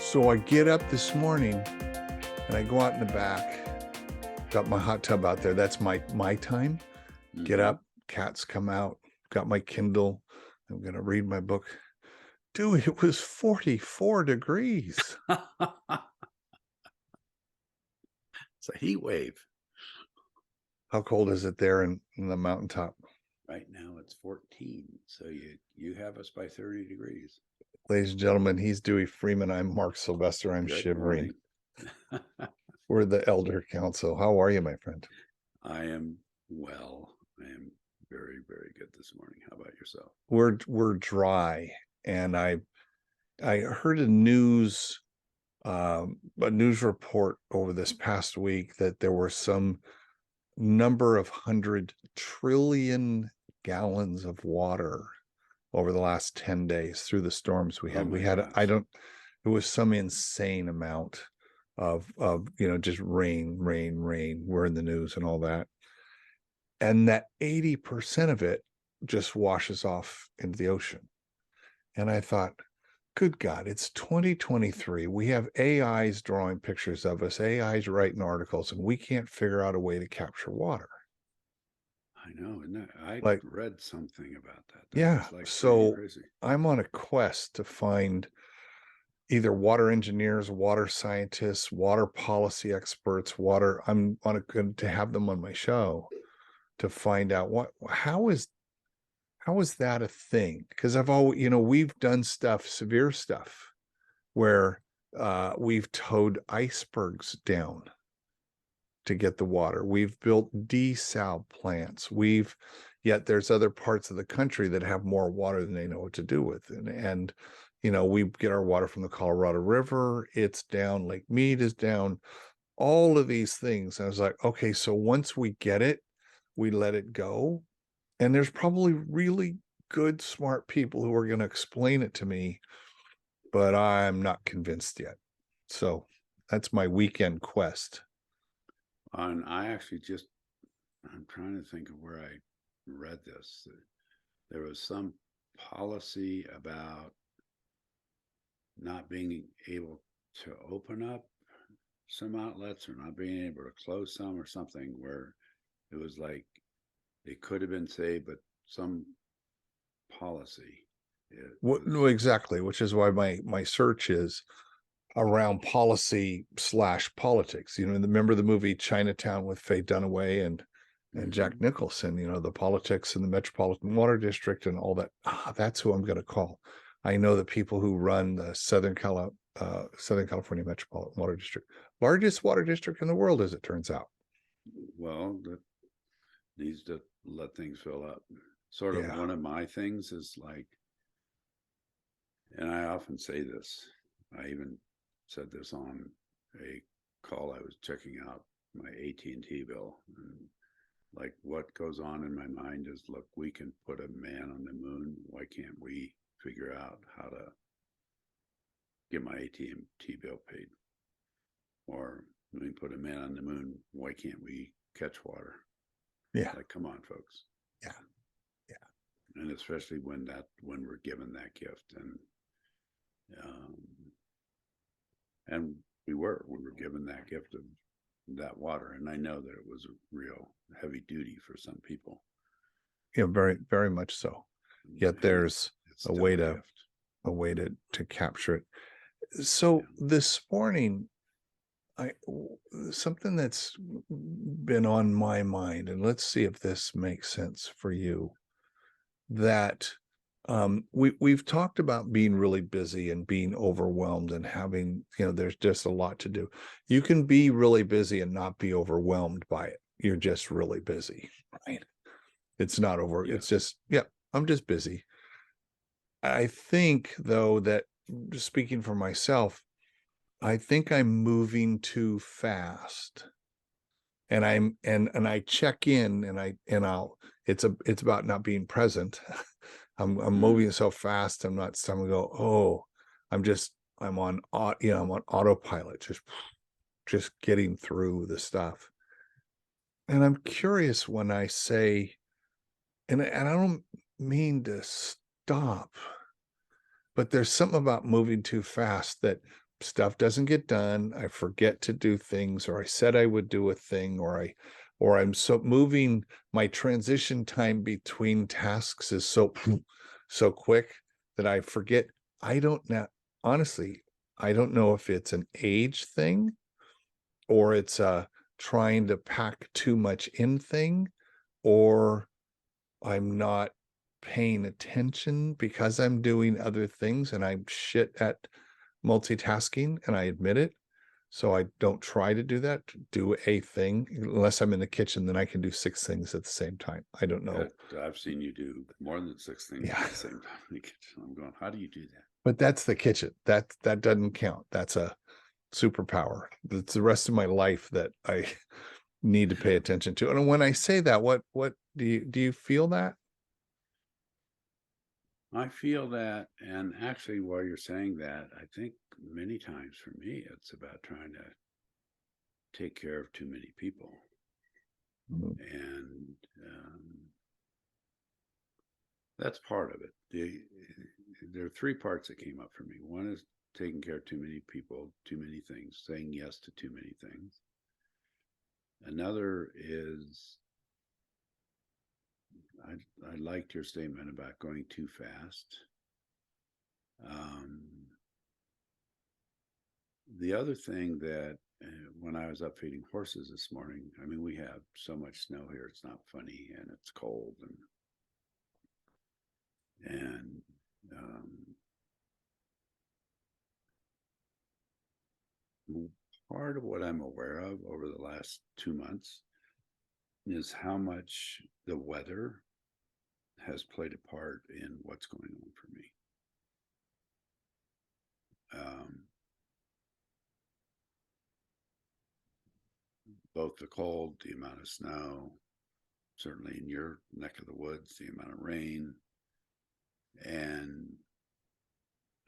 So I get up this morning and I go out in the back, got my hot tub out there. That's my time. Get Mhm. up, cats come out, got my Kindle. I'm going to read my book. Dude, it was 44 degrees. It's a heat wave. How cold is it there in the mountaintop? Right now it's 14, so you have us by 30 degrees. Ladies and gentlemen, he's Dewey Freeman. I'm Mark Sylvester. I'm Good shivering. morning. We're the Elder Council. How are you, my friend? I am well. I am very, very good this morning. How about yourself? We're dry, and I heard a news report over this past week that there were some number of 100 trillion gallons of water over the last 10 days through the storms we Oh had. my I gosh. don't, it was some insane amount of just rain. We're in the news and all that. And that 80% of it just washes off into the ocean. And I thought, good God, it's 2023. We have AIs drawing pictures of us, AIs writing articles, and we can't figure out a way to capture water. I know, isn't that? I Like, read something about that. yeah. That's like pretty So crazy. I'm on a quest to find either water engineers, water scientists, water policy experts, I'm on a to have them on my show to find out how is that a thing? Because I've always, we've done severe stuff where we've towed icebergs down to get the water. We've built desal plants. Yet there's other parts of the country that have more water than they know what to do with. And we get our water from the Colorado River. It's down. Lake Mead is down. All of these things. And I was like, okay, so once we get it, we let it go. And there's probably really good, smart people who are going to explain it to me, but I'm not convinced yet. So that's my weekend quest. And I'm trying to think of where I read this. There was some policy about not being able to open up some outlets or not being able to close some or something where it was like it could have been saved, but some policy. It No, was, exactly, which is why my search is around policy / politics. Remember the movie Chinatown with Faye Dunaway and Jack mm-hmm. Nicholson, the politics in the Metropolitan Water District and all that. That's who I'm going to call. I know the people who run the Southern California Metropolitan Water District, largest water district in the world, as it turns out. Well, that needs to let things fill up. Sort of Yeah. one of my things is like, and I often say this, I even said this on a call I was checking out my AT&T bill. And like what goes on in my mind is, look, we can put a man on the moon. Why can't we figure out how to get my AT&T bill paid? Or we put a man on the moon. Why can't we catch water? Yeah. Like, come on, folks. Yeah. Yeah. And especially when we're given that gift, um, and we were given that gift of that water, and I know that it was a real heavy duty for some people. Very, very much so. Yet And there's it's a still way a to gift. capture it. So Yeah. this morning, I something that's been on my mind, and let's see if this makes sense for you. That we've talked about being really busy and being overwhelmed and having, there's just a lot to do. You can be really busy and not be overwhelmed by it. You're just really busy, right? It's not over. It's Yes. just, yeah, I'm just busy. I think though that, just speaking for myself, I think I'm moving too fast. And I check in and it's about not being present. I'm Mm. moving so fast. I'm gonna go, oh, I'm on I'm on autopilot, just getting through the stuff. And I'm curious when I say, and I don't mean to stop, but there's something about moving too fast that stuff doesn't get done, I forget to do things, or I said I would do a thing, or I'm so moving, my transition time between tasks is so so quick that I forget. I don't know. Honestly, I don't know if it's an age thing or it's a trying to pack too much in thing, or I'm not paying attention because I'm doing other things and I'm shit at multitasking and I admit it. So I don't try to do that, do a thing unless I'm in the kitchen, then I can do 6 things at the same time. I don't know. I've seen you do more than 6 things Yeah. at the same time in the kitchen. I'm going, how do you do that? But that's the kitchen. That doesn't count. That's a superpower. It's the rest of my life that I need to pay attention to. And when I say that, what do you feel that? I feel that, and actually, while you're saying that, I think many times for me, it's about trying to take care of too many people. Mhm. And that's part of it. There are three parts that came up for me. One is taking care of too many people, too many things, saying yes to too many things. Another is I liked your statement about going too fast. Um, the other thing that when I was up feeding horses this morning, I mean, we have so much snow here; it's not funny, and it's cold, and part of what I'm aware of over the last 2 months is how much the weather has played a part in what's going on for me. Um, both the cold, the amount of snow, certainly in your neck of the woods, the amount of rain, and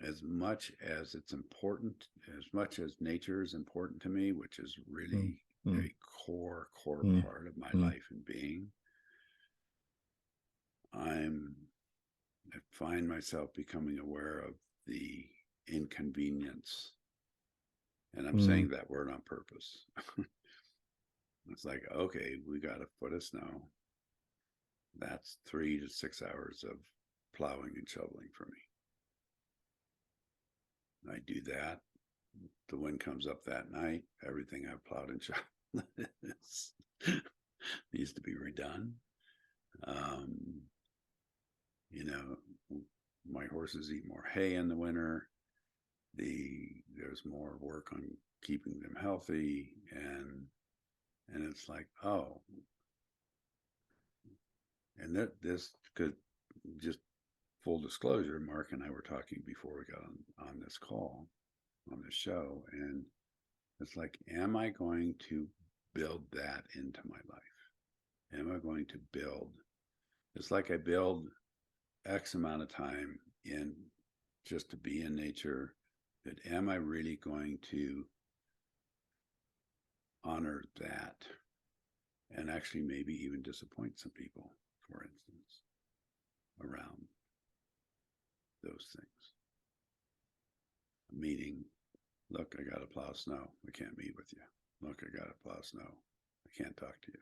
as much as it's important, as much as nature is important to me, which is Mm, really mm, a core mm, part of my mm, life and being, I'm I find myself becoming aware of the inconvenience. And I'm mm, saying that word on purpose. It's like, okay, we got a foot of snow. That's 3 to 6 hours of plowing and shoveling for me. I do that. The wind comes up that night. Everything I've plowed and shoveled needs to be redone. Um, you know, my horses eat more hay in the winter. There's more work on keeping them healthy, and it's like, oh, and this could just full disclosure, Mark and I were talking before we got on this call, on this show, and it's like, am I going to build that into my life? Am I going to build? It's like I build X amount of time in just to be in nature. That am I really going to honor that and actually maybe even disappoint some people, for instance, around those things? Meaning, look, I got to plow snow. I can't meet with you. Look, I got to plow snow. I can't talk to you.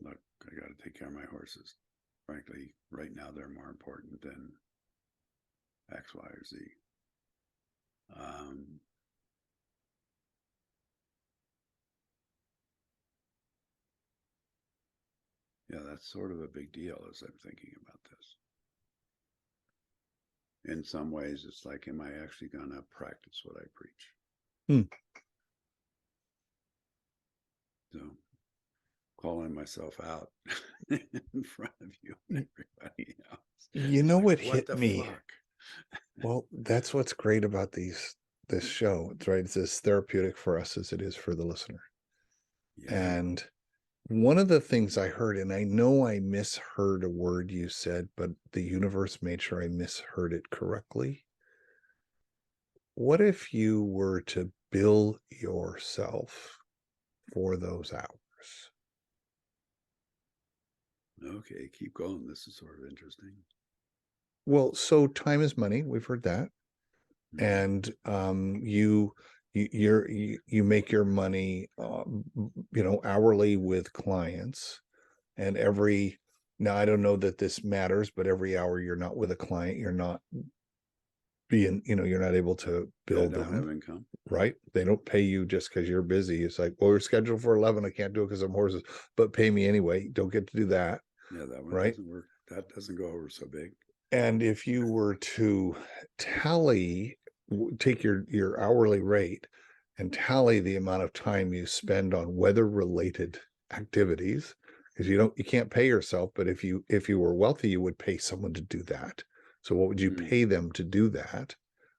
Look, I got to take care of my horses. Frankly, right now they're more important than X, Y, or Z. Um, yeah, that's sort of a big deal as I'm thinking about this. In some ways, it's like, am I actually going to practice what I preach? mm. So, calling myself out in front of you and everybody else. You It's know like, what what hit the me? fuck? Well, that's what's great about this show. It's right. It's as therapeutic for us as it is for the listener. Yeah. And one of the things I heard, and I know I misheard a word you said, but the universe made sure I misheard it correctly. What if you were to bill yourself for those hours? Okay, keep going. This is sort of interesting. Well, so time is money. We've heard that. Mhm. and you make your money, hourly with clients, and every now I don't know that this matters, but every hour you're not with a client, you're not you're not able to Yeah, bill don't them, have income. right? They don't pay you just because you're busy. It's like, well, we're scheduled for 11. I can't do it because I'm horses, but pay me anyway. Don't get to do that, Yeah, that one right? doesn't work. That doesn't go over so big. And if you were to tally, take your hourly rate and tally the amount of time you spend on weather related activities, because you can't pay yourself, but if you were wealthy, you would pay someone to do that. So what would you Mm. pay them to do that?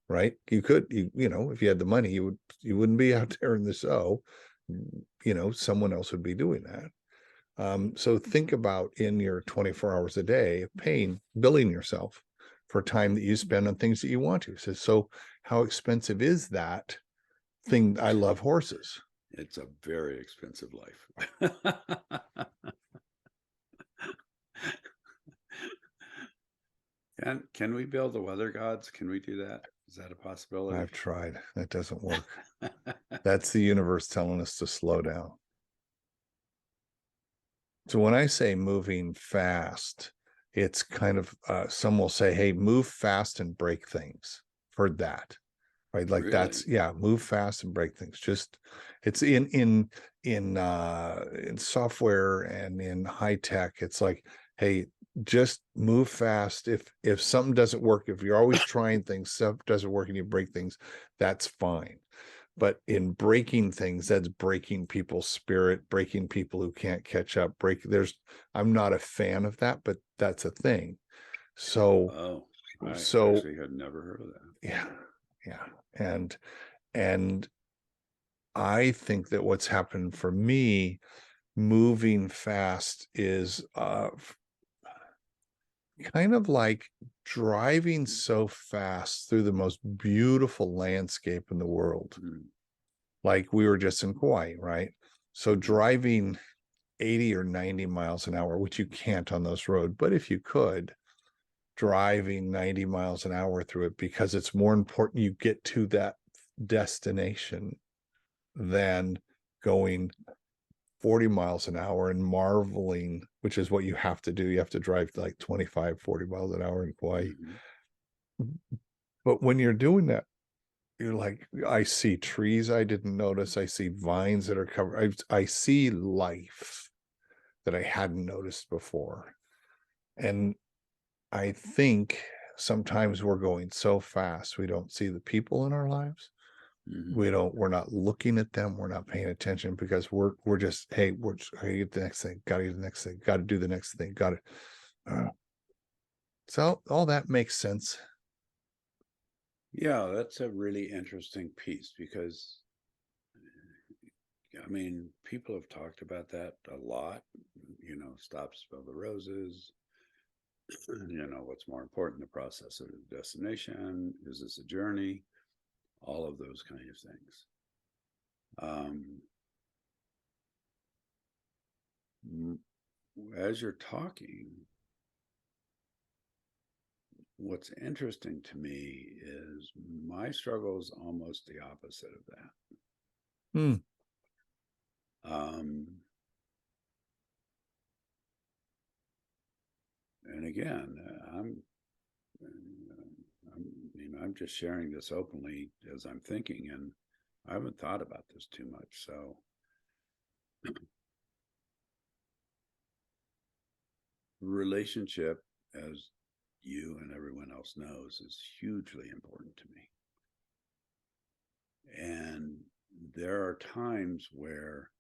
Right? If you had the money, you wouldn't be out there in the show. Someone else would be doing that. So think about in your 24 hours a day, billing yourself for time that you spend on things that you want to. So how expensive is that thing? I love horses. It's a very expensive life. Can we build the weather gods? Can we do that? Is that a possibility? I've tried. That doesn't work. That's the universe telling us to slow down. So when I say moving fast, it's kind of some will say, hey, move fast and break things. Heard that. Right, like Really? move fast and break things. Just it's in software and in high tech, it's like, hey, just move fast. If something doesn't work, if you're always trying things, stuff doesn't work and you break things, that's fine. But in breaking things, that's breaking people's spirit, breaking people who can't catch up. I'm not a fan of that, but that's a thing. So Oh, I so actually had never heard of that. yeah, yeah. And I think that what's happened for me moving fast is kind of like driving so fast through the most beautiful landscape in the world. Mm. Like we were just in Kauai, right? So Mhm. driving 80 or 90 miles an hour, which you can't on those roads, but if you could, driving 90 miles an hour through it, because it's more important you get to that destination than going 40 miles an hour and marveling, which is what you have to do. You have to drive like 25, 40 miles an hour in Kauai. Mhm. But when you're doing that, you're like, I see trees I didn't notice. I see vines that are covered. I see life that I hadn't noticed before. And I think sometimes we're going so fast, we don't see the people in our lives. Mhm. We're not looking at them, we're not paying attention because we're just, hey, we're just gotta get the next thing, gotta get the next thing, gotta do the next thing, gotta so all that makes sense. Yeah, that's a really interesting piece because I mean, people have talked about that a lot. Stop, spill the roses. What's more important, the process or the destination? Is this a journey? All of those kind of things. Um, as you're talking, what's interesting to me is my struggle is almost the opposite of that. Hmm. Um, and again, I'm just sharing this openly as I'm thinking, and I haven't thought about this too much. So, relationship, as you and everyone else knows, is hugely important to me. And there are times where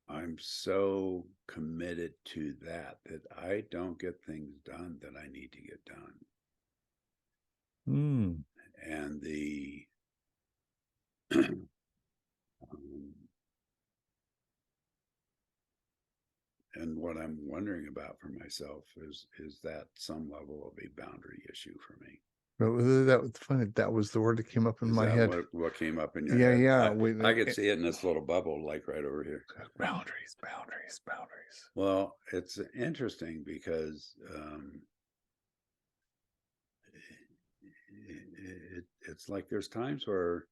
I'm so committed to that that I don't get things done that I need to get done. Hmm. And the and what I'm wondering about for myself is that some level of a boundary issue for me. But that was funny. That was the word that came up in Is my that head. what came up in your Yeah, head? yeah. I could see it in this little bubble, like right over here. Boundaries, boundaries, boundaries. Well, it's interesting because it's like there's times where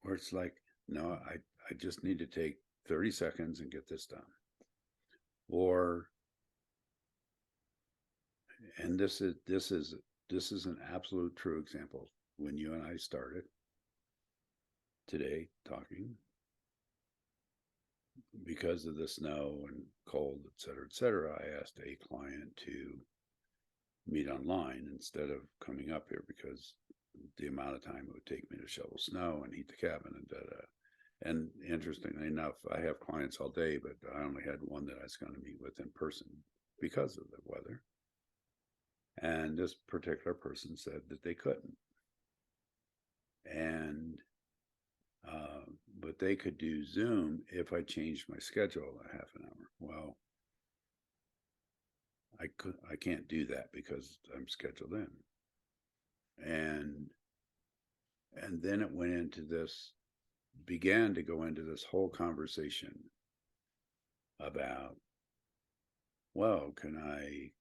it's like, no, I just need to take 30 seconds and get this done. Or, and this is an absolute true example. When you and I started today talking, because of the snow and cold, et cetera, I asked a client to meet online instead of coming up here because the amount of time it would take me to shovel snow and heat the cabin and da-da. And interestingly enough, I have clients all day, but I only had one that I was going to meet with in person because of the weather. And this particular person said that they couldn't. And but they could do Zoom if I changed my schedule a half an hour. Well, I can't do that because I'm scheduled in. And then it went into this, began to go into this whole conversation about, well, can I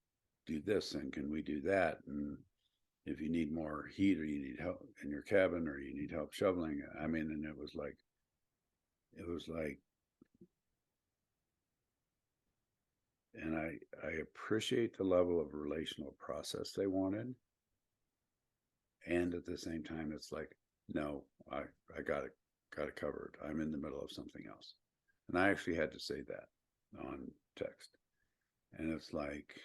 do this and can we do that? And if you need more heat or you need help in your cabin or you need help shoveling, I mean, and it was like, and I appreciate the level of relational process they wanted. And at the same time, it's like, no, I got it covered. I'm in the middle of something else. And I actually had to say that on text. And it's like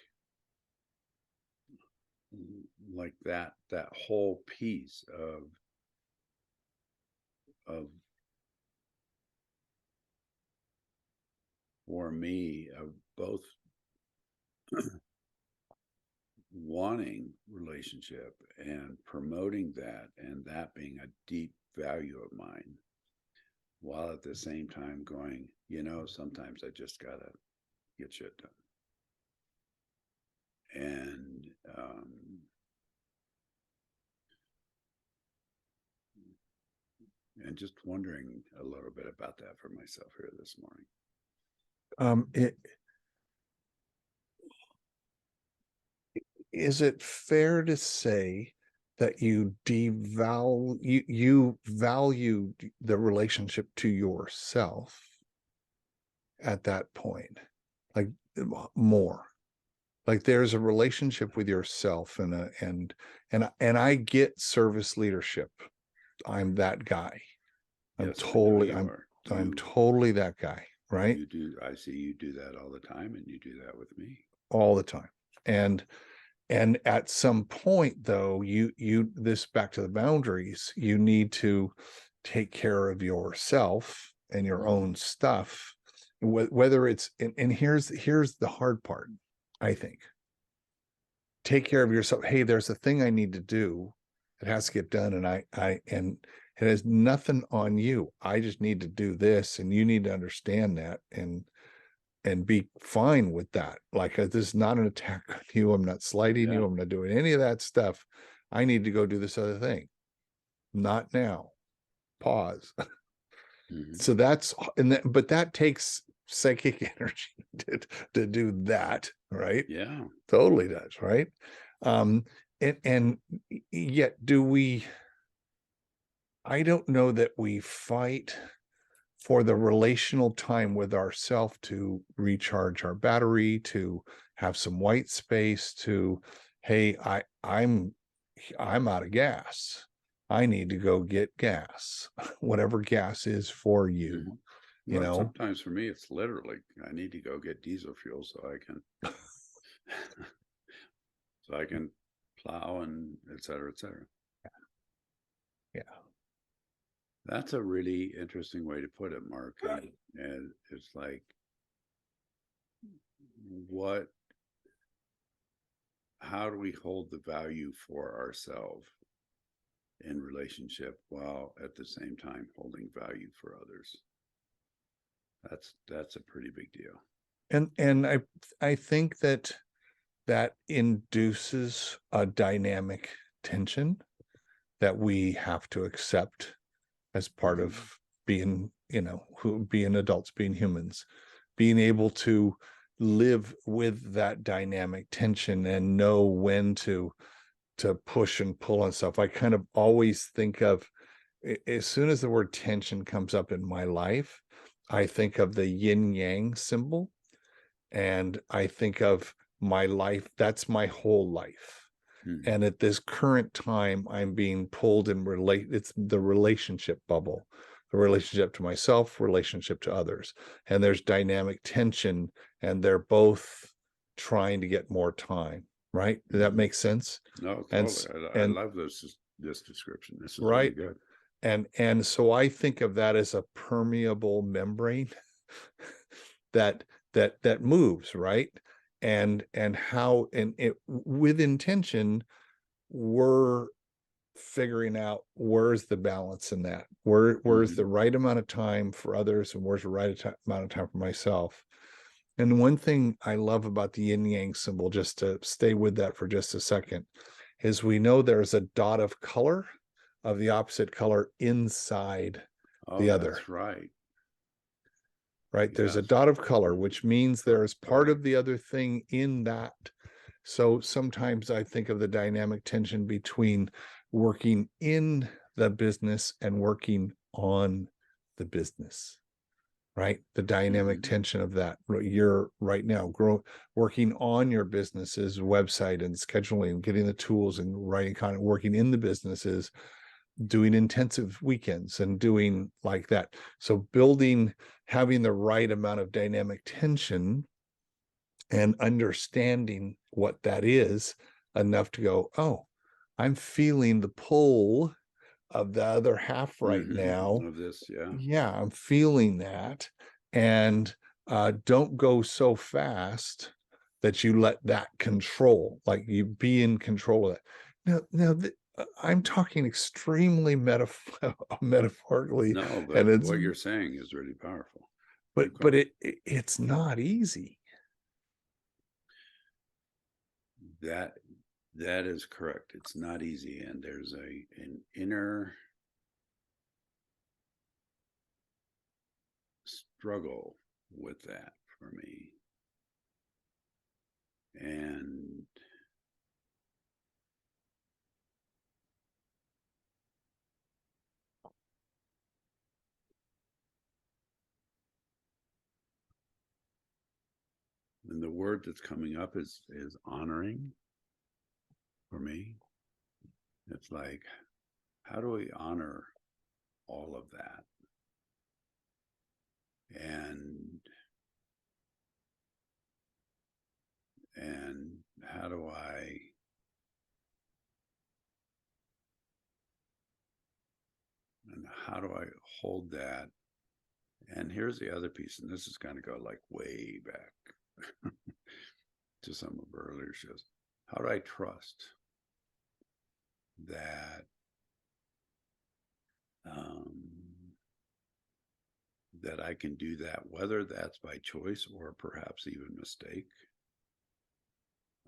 that whole piece of for me of both wanting relationship and promoting that, and that being a deep value of mine, while at the same time going, sometimes I just gotta get shit done. And just wondering a little bit about that for myself here this morning. Is it fair to say that you value the relationship to yourself at that point, like more? Like there's a relationship with yourself and I get service leadership. I'm that guy. I'm totally that guy, right? I see you do that all the time, and you do that with me all the time. And at some point though, this back to the boundaries, you need to take care of yourself and your own stuff, whether it's, and here's the hard part, I think. Take care of yourself. Hey, there's a thing I need to do. It has to get done. And it has nothing on you. I just need to do this. And you need to understand that and be fine with that. Like, this is not an attack on you. I'm not slighting you. I'm not doing any of that stuff. I need to go do this other thing. Not now. Pause. So that's, but that takes psychic energy to do that, right? Yeah, totally does, right? And yet I don't know that we fight for the relational time with ourselves to recharge our battery, to have some white space, to, hey, I'm out of gas. I need to go get gas, whatever gas is for you. Well, sometimes for me, it's literally, I need to go get diesel fuel so I can plow and et cetera, et cetera. Yeah. That's a really interesting way to put it, Mark. And it's like, how do we hold the value for ourselves in relationship while at the same time holding value for others? That's a pretty big deal. And I think that induces a dynamic tension that we have to accept as part of being, being adults, being humans, being able to live with that dynamic tension and know when to to push and pull and stuff, I kind of always think of, as soon as the word tension comes up in my life, I think of the yin yang symbol, and I think of my life. That's my whole life. Hmm. And at this current time, I'm being pulled in it's the relationship bubble, the relationship to myself, relationship to others. And there's dynamic tension, and they're both trying to get more time, right? Does that Hmm. make sense? No, And totally. I and love this description. This is really right. good. And so I think of that as a permeable membrane that that moves, right? And how, and it, with intention, we're figuring out where's the balance in that, where's the Hmm. right amount of time for others, and where's the right amount of time for myself. And one thing I love about the yin yang symbol, just to stay with that for just a second, is we know there's a dot of color of the opposite color inside the Oh, other, that's right. right? There's a Yes. dot of color, which means there's part Right. of the other thing in that. So sometimes I think of the dynamic tension between working in the business and working on the business, right? The dynamic Hmm. tension of that. You're right now working on your business's website and scheduling, getting the tools and writing content, working in the businesses, doing intensive weekends and doing like that. So building, having the right amount of dynamic tension and understanding what that is enough to go, oh, I'm feeling the pull of the other half right Hmm. now. Of this, yeah. Yeah, I'm feeling that. And don't go so fast that you let that control, like you be in control of that. I'm talking extremely metaphorically, No, and but it's, what you're saying is really powerful. but Keep going. it's not easy. That that is correct. It's not easy, and there's an inner struggle with that for me. And and the word that's coming up is honoring for me. It's like, how do we honor all of that? And and how do I and how do I hold that? And here's the other piece, and this is going to go like way back to some of our earlier shows. How do I trust that um, that I can do that, whether that's by choice or perhaps even mistake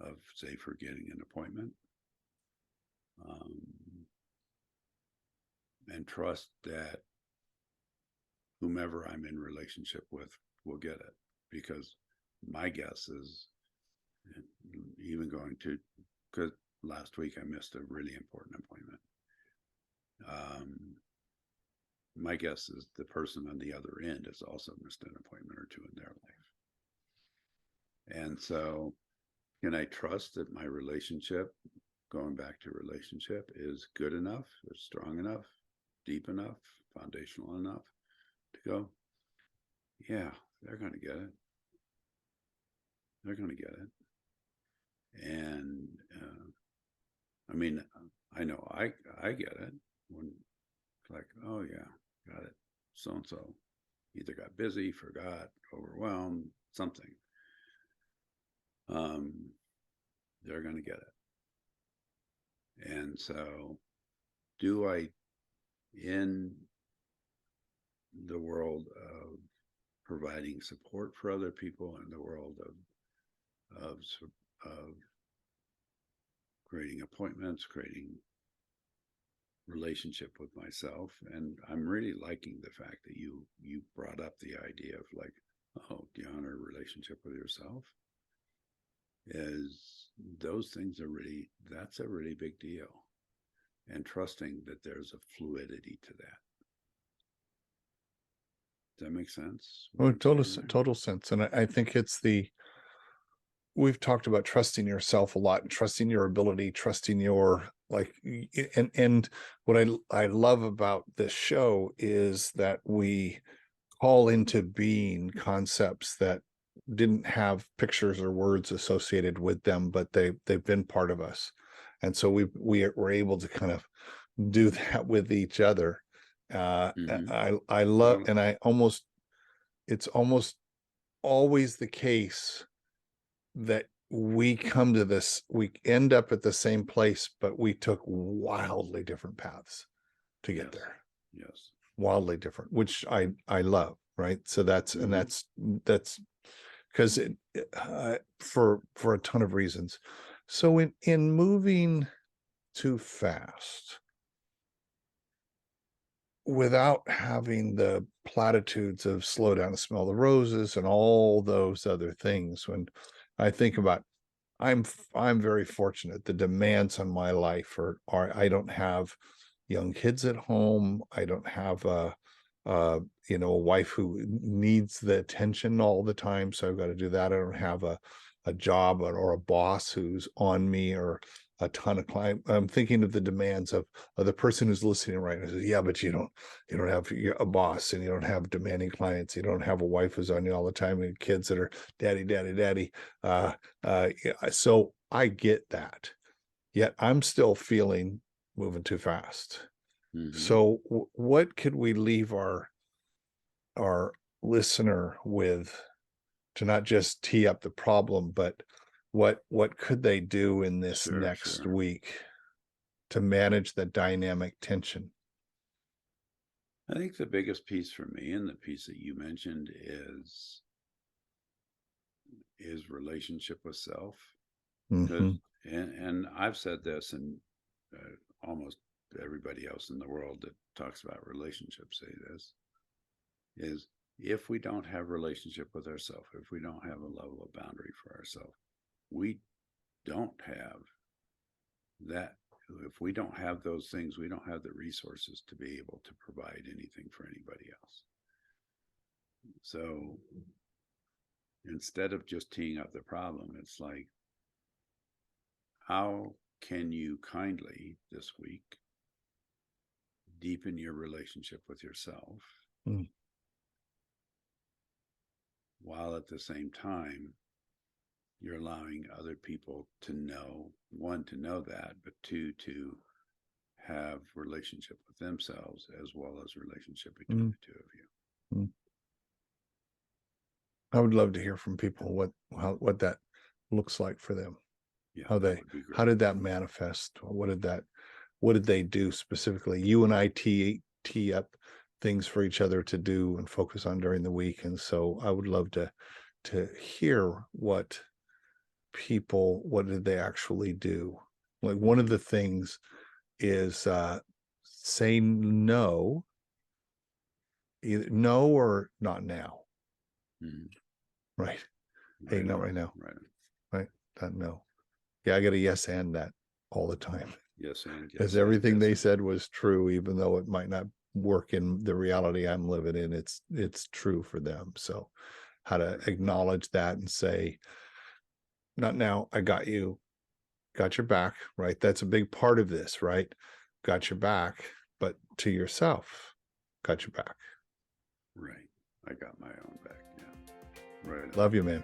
of, say, forgetting an appointment, um, and trust that whomever I'm in relationship with will get it. Because my guess is, even going to, because last week I missed a really important appointment. Um, my guess is the person on the other end has also missed an appointment or two in their life. And so, can I trust that my relationship, going back to relationship, is good enough, is strong enough, deep enough, foundational enough to go, yeah, they're going to get it. They're going to get it. And I mean, I know I get it when it's like, oh yeah, got it. So and so either got busy, forgot, overwhelmed, something. Um, they're going to get it. And so, do I, in the world of providing support for other people, in the world of of creating appointments, creating relationship with myself, and I'm really liking the fact that you brought up the idea of like, oh, do you honor a relationship with yourself? is those things are really, that's a really big deal. And trusting that there's a fluidity to that. Does that make sense? Oh, total sense. And I think we've talked about trusting yourself a lot and trusting your ability, trusting your and what I love about this show is that we call into being concepts that didn't have pictures or words associated with them, but they've been part of us. And so we're able to kind of do that with each other. I love, Well, and it's almost always the case that we end up at the same place, but we took wildly different paths to get yes, there. yes. Wildly different, which I love, right? So that's because for a ton of reasons. So in moving too fast, without having the platitudes of slow down and smell the roses and all those other things, when I think about, I'm very fortunate. The demands on my life are I don't have young kids at home. I don't have a wife who needs the attention all the time, so I've got to do that. I don't have a job or a boss who's on me or a ton of client. I'm thinking of the demands of the person who's listening right now. Says, yeah, but you don't have a boss, and you don't have demanding clients. You don't have a wife who's on you all the time, and kids that are daddy, daddy, daddy. Yeah, so I get that. Yet I'm still feeling moving too fast. So what could we leave our listener with to not just tee up the problem, but what could they do in this next Sure. week to manage the dynamic tension? I think the biggest piece for me, and the piece that you mentioned, is relationship with self. Because and I've said this, and almost everybody else in the world that talks about relationships say this, is if we don't have relationship with ourselves, if we don't have a level of boundary for ourselves, we don't have that. If we don't have those things, we don't have the resources to be able to provide anything for anybody else. So instead of just teeing up the problem, it's like, how can you kindly this week deepen your relationship with yourself while at the same time you're allowing other people to know, one, to know that, but two, to have relationship with themselves as well as relationship between the two of you. I would love to hear from people what that looks like for them. Yeah, How that would be great. how did that manifest? What did they do specifically? You and I tee up things for each other to do and focus on during the week. And so I would love to hear what did they actually do? Like one of the things is say no, either no or not now. Right. Hey, not right now. Right. That no. Yeah, I got a yes and that all the time. Yes, and Because everything they said was true, even though it might not work in the reality I'm living in. It's true for them. So how to acknowledge that and say, not now, I got you, got your back, right? That's a big part of this, right? Got your back, but to yourself, got your back. Right. I got my own back. Yeah. Right. Love you, man.